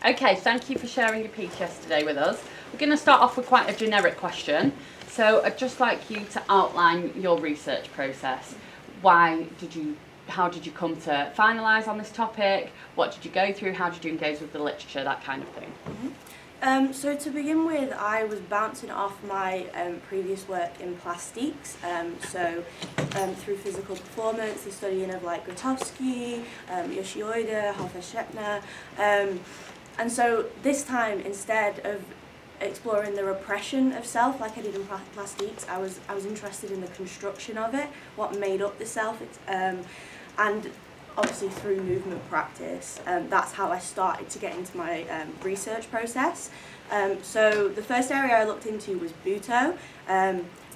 Okay, thank you for sharing your piece yesterday with us. We're going to start off with quite a generic question. So I'd just like you to outline your research process. How did you come to finalise on this topic? What did you go through? How did you engage with the literature? That kind of thing. So to begin with, I was bouncing off my previous work in plastiques, through physical performance, the studying of like Grotowski, Yoshioda, Hofer-Schechner, and so this time, instead of exploring the repression of self like I did in plastiques, I was interested in the construction of it, what made up the self, and obviously through movement practice. That's how I started to get into my research process. So the first area I looked into was Buto,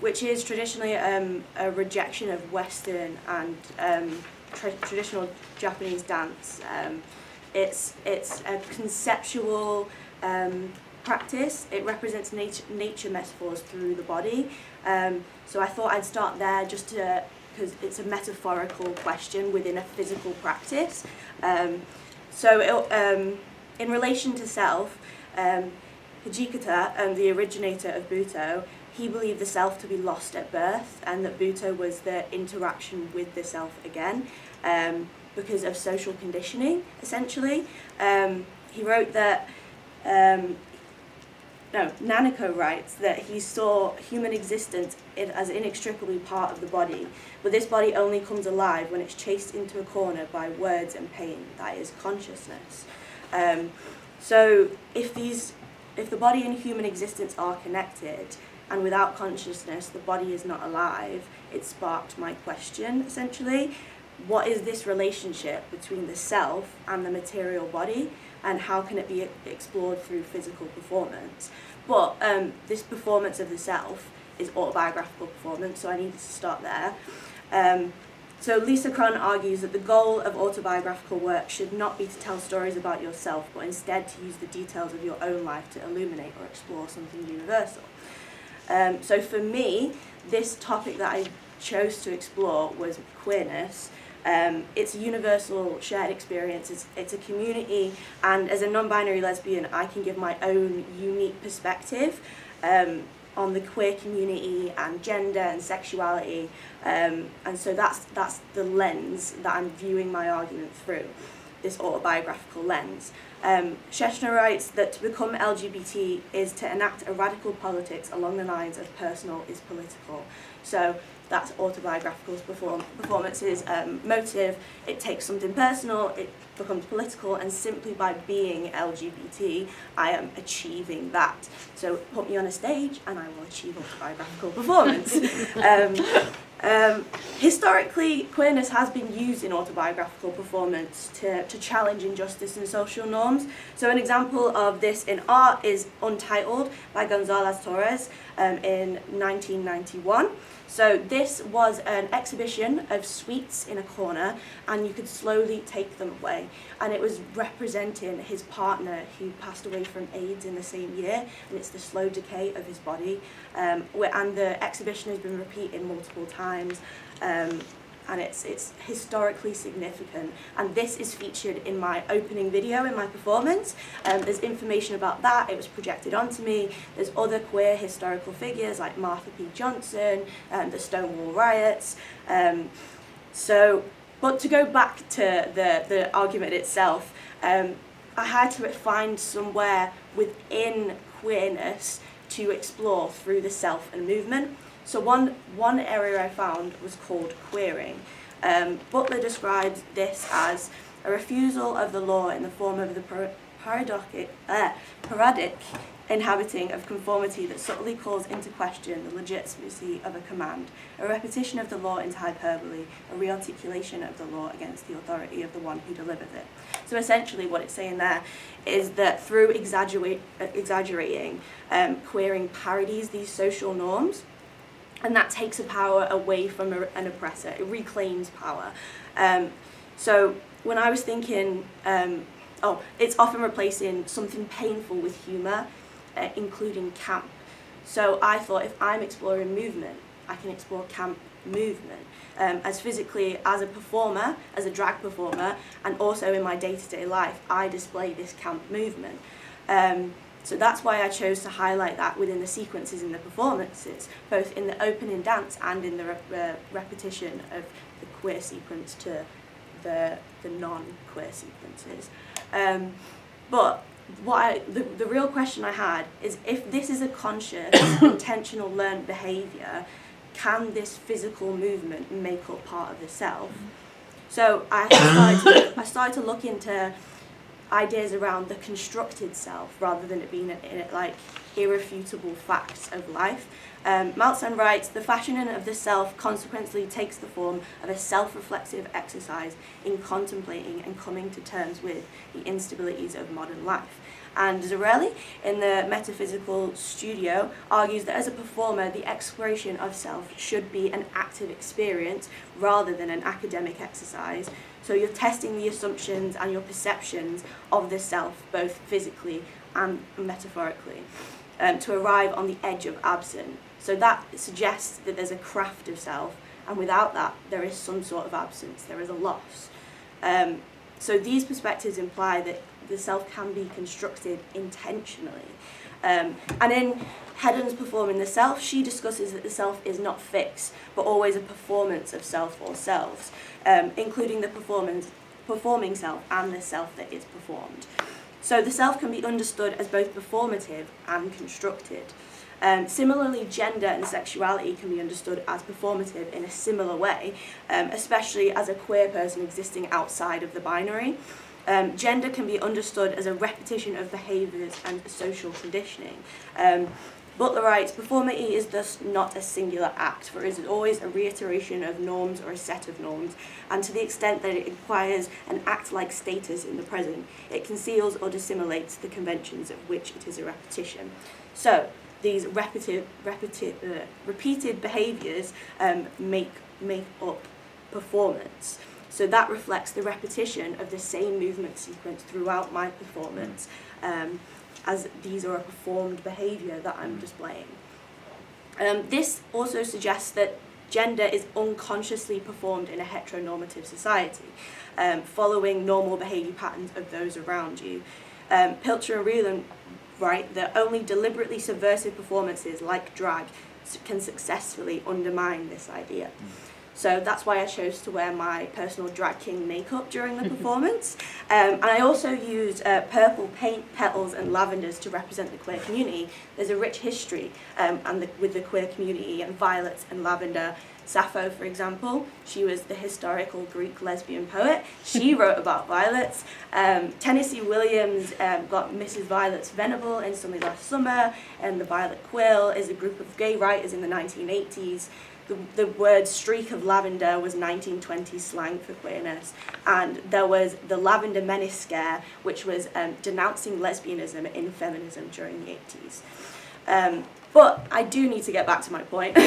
which is traditionally a rejection of Western and traditional Japanese dance. It's a conceptual practice. It represents nature metaphors through the body. So I thought I'd start there because it's a metaphorical question within a physical practice. In relation to self, Hijikata, the originator of Buto, he believed the self to be lost at birth, and that Buto was the interaction with the self again, because of social conditioning, essentially. He wrote that, Nanako writes that he saw human existence as inextricably part of the body, but this body only comes alive when it's chased into a corner by words and pain, that is consciousness. So if the body and human existence are connected, and without consciousness the body is not alive, it sparked my question, essentially. What is this relationship between the self and the material body, and how can it be explored through physical performance? But this performance of the self is autobiographical performance, so I needed to start there. So Lisa Cron argues that the goal of autobiographical work should not be to tell stories about yourself, but instead to use the details of your own life to illuminate or explore something universal. So for me, this topic that I chose to explore was queerness. It's a universal shared experience, it's a community, and as a non-binary lesbian I can give my own unique perspective on the queer community and gender and sexuality, and so that's the lens that I'm viewing my argument through, this autobiographical lens. Schechner writes that to become LGBT is to enact a radical politics along the lines of personal is political. So that's autobiographical performance's motive. It takes something personal, it becomes political, and simply by being LGBT, I am achieving that. So put me on a stage and I will achieve autobiographical performance. Historically, queerness has been used in autobiographical performance to challenge injustice and social norms. So an example of this in art is Untitled by González Torres in 1991. So this was an exhibition of sweets in a corner, and you could slowly take them away. And it was representing his partner who passed away from AIDS in the same year, and it's the slow decay of his body. And the exhibition has been repeated multiple times, and it's historically significant. And this is featured in my opening video in my performance. There's information about that, it was projected onto me. There's other queer historical figures like Martha P. Johnson, the Stonewall riots. But to go back to the argument itself, I had to find somewhere within queerness to explore through the self and movement. So one area I found was called queering. Butler describes this as a refusal of the law in the form of the parodic inhabiting of conformity that subtly calls into question the legitimacy of a command, a repetition of the law into hyperbole, a rearticulation of the law against the authority of the one who delivers it. So essentially what it's saying there is that through exaggerating, queering parodies these social norms, and that takes a power away from an oppressor. It reclaims power. So when I was thinking, it's often replacing something painful with humour, including camp. So I thought if I'm exploring movement, I can explore camp movement. As physically, as a performer, as a drag performer, and also in my day-to-day life, I display this camp movement. So that's why I chose to highlight that within the sequences in the performances, both in the opening dance and in the repetition of the queer sequence to the non-queer sequences. But the real question I had is, if this is a conscious, intentional learned behaviour, can this physical movement make up part of the self? So I started to look into ideas around the constructed self rather than it being like irrefutable facts of life. Maltzahn writes, the fashioning of the self consequently takes the form of a self-reflexive exercise in contemplating and coming to terms with the instabilities of modern life. And Zarelli, in the Metaphysical Studio, argues that as a performer, the exploration of self should be an active experience rather than an academic exercise. So you're testing the assumptions and your perceptions of the self, both physically and metaphorically, to arrive on the edge of absence. So that suggests that there's a craft of self, and without that, there is some sort of absence, there is a loss. So these perspectives imply that the self can be constructed intentionally. And in Hedden's Performing the Self, she discusses that the self is not fixed, but always a performance of self or selves, including the performing self and the self that is performed. So the self can be understood as both performative and constructed. Similarly, gender and sexuality can be understood as performative in a similar way, especially as a queer person existing outside of the binary. Gender can be understood as a repetition of behaviours and social conditioning. Butler writes, performity is thus not a singular act, for it is always a reiteration of norms or a set of norms, and to the extent that it acquires an act-like status in the present, it conceals or dissimulates the conventions of which it is a repetition. So, these repeated behaviours make up performance. So that reflects the repetition of the same movement sequence throughout my performance, as these are a performed behaviour that I'm displaying. This also suggests that gender is unconsciously performed in a heteronormative society, following normal behaviour patterns of those around you. Pilcher and Rieland write that only deliberately subversive performances like drag can successfully undermine this idea. So that's why I chose to wear my personal drag king makeup during the performance. And I also used purple paint, petals and lavenders to represent the queer community. There's a rich history with the queer community and violets and lavender. Sappho, for example, she was the historical Greek lesbian poet. She wrote about violets. Tennessee Williams got Mrs. Violet's Venable in Sunday Last Summer, and the Violet Quill is a group of gay writers in the 1980s. The word streak of lavender was 1920s slang for queerness, and there was the Lavender Menace scare, which was denouncing lesbianism in feminism during the 80s. But I do need to get back to my point.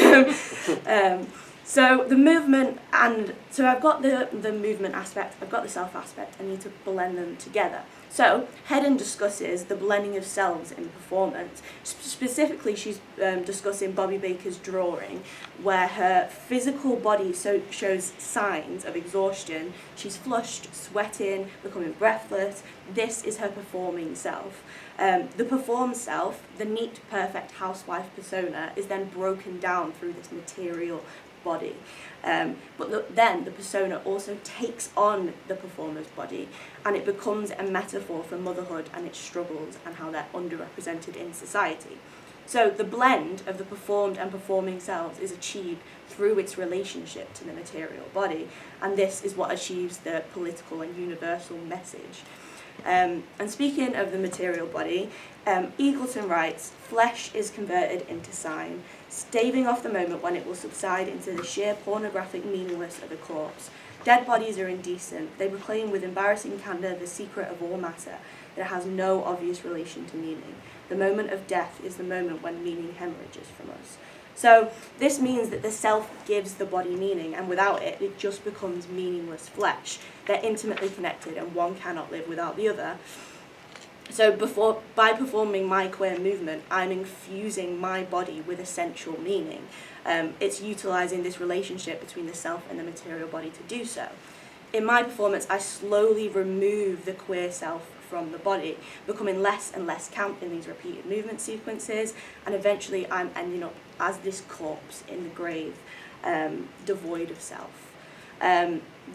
So the movement, and so I've got the movement aspect, I've got the self aspect, I need to blend them together. So Hedden discusses the blending of selves in performance. Specifically, she's discussing Bobby Baker's drawing, where her physical body shows signs of exhaustion. She's flushed, sweating, becoming breathless. This is her performing self. The performed self, the neat, perfect housewife persona, is then broken down through this material body. But then the persona also takes on the performer's body, and it becomes a metaphor for motherhood and its struggles and how they're underrepresented in society. So the blend of the performed and performing selves is achieved through its relationship to the material body, and this is what achieves the political and universal message. And speaking of the material body, Eagleton writes, flesh is converted into sign, staving off the moment when it will subside into the sheer pornographic meaningless of a corpse. Dead bodies are indecent. They proclaim with embarrassing candour the secret of all matter, that it has no obvious relation to meaning. The moment of death is the moment when meaning hemorrhages from us. So this means that the self gives the body meaning, and without it, it just becomes meaningless flesh. They're intimately connected, and one cannot live without the other. So by performing my queer movement, I'm infusing my body with essential meaning. It's utilising this relationship between the self and the material body to do so. In my performance, I slowly remove the queer self from the body, becoming less and less camp in these repeated movement sequences, and eventually I'm ending up as this corpse in the grave, devoid of self.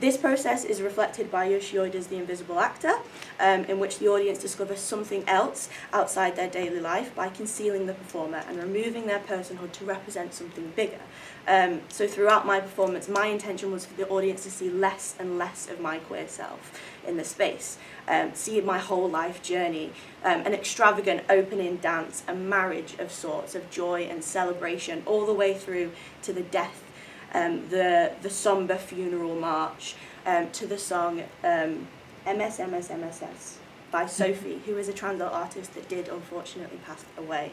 This process is reflected by Yoshioda's The Invisible Actor, in which the audience discovers something else outside their daily life by concealing the performer and removing their personhood to represent something bigger. So throughout my performance, my intention was for the audience to see less and less of my queer self in the space, see my whole life journey, an extravagant opening dance, a marriage of sorts of joy and celebration, all the way through to the death, the somber funeral march, to the song MSMSMSS by Sophie, who is a trans artist that did unfortunately pass away.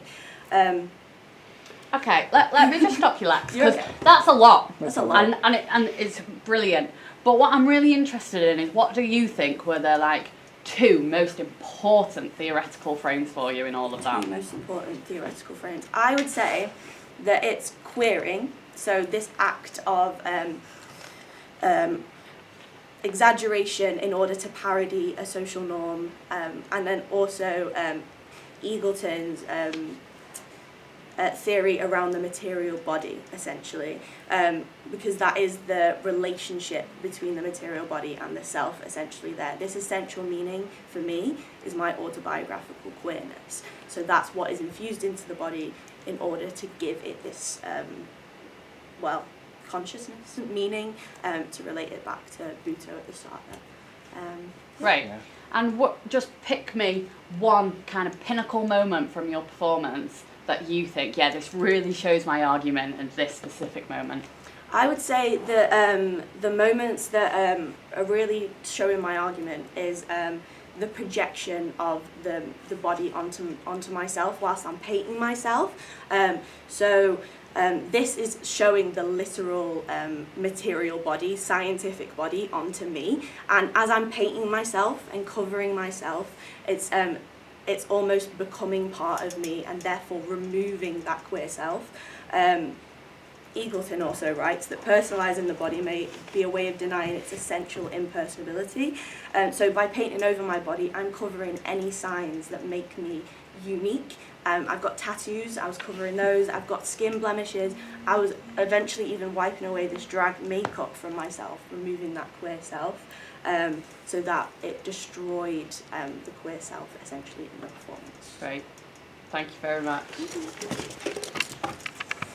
Okay, let me just stop you, Lex, because Okay. that's a lot. That's a lot. And it's brilliant. But what I'm really interested in is, what do you think were the like 2 most important theoretical frames for you in all of that? The most important theoretical frames. I would say that it's queering, so this act of exaggeration in order to parody a social norm, and then also Eagleton's theory around the material body, essentially, because that is the relationship between the material body and the self, essentially there. This essential meaning, for me, is my autobiographical queerness. So that's what is infused into the body in order to give it this, consciousness, meaning, to relate it back to Buto at the start there. Right. Yeah. And just pick me one kind of pinnacle moment from your performance that you think, yeah, this really shows my argument in this specific moment. I would say that the moments that are really showing my argument is the projection of the body onto myself whilst I'm painting myself. This is showing the literal material body, scientific body onto me, and as I'm painting myself and covering myself, it's almost becoming part of me and therefore removing that queer self. Eagleton also writes that personalising the body may be a way of denying its essential impersonability. So by painting over my body, I'm covering any signs that make me unique. I've got tattoos, I was covering those, I've got skin blemishes, I was eventually even wiping away this drag makeup from myself, removing that queer self, so that it destroyed the queer self essentially in the performance. Great. Thank you very much.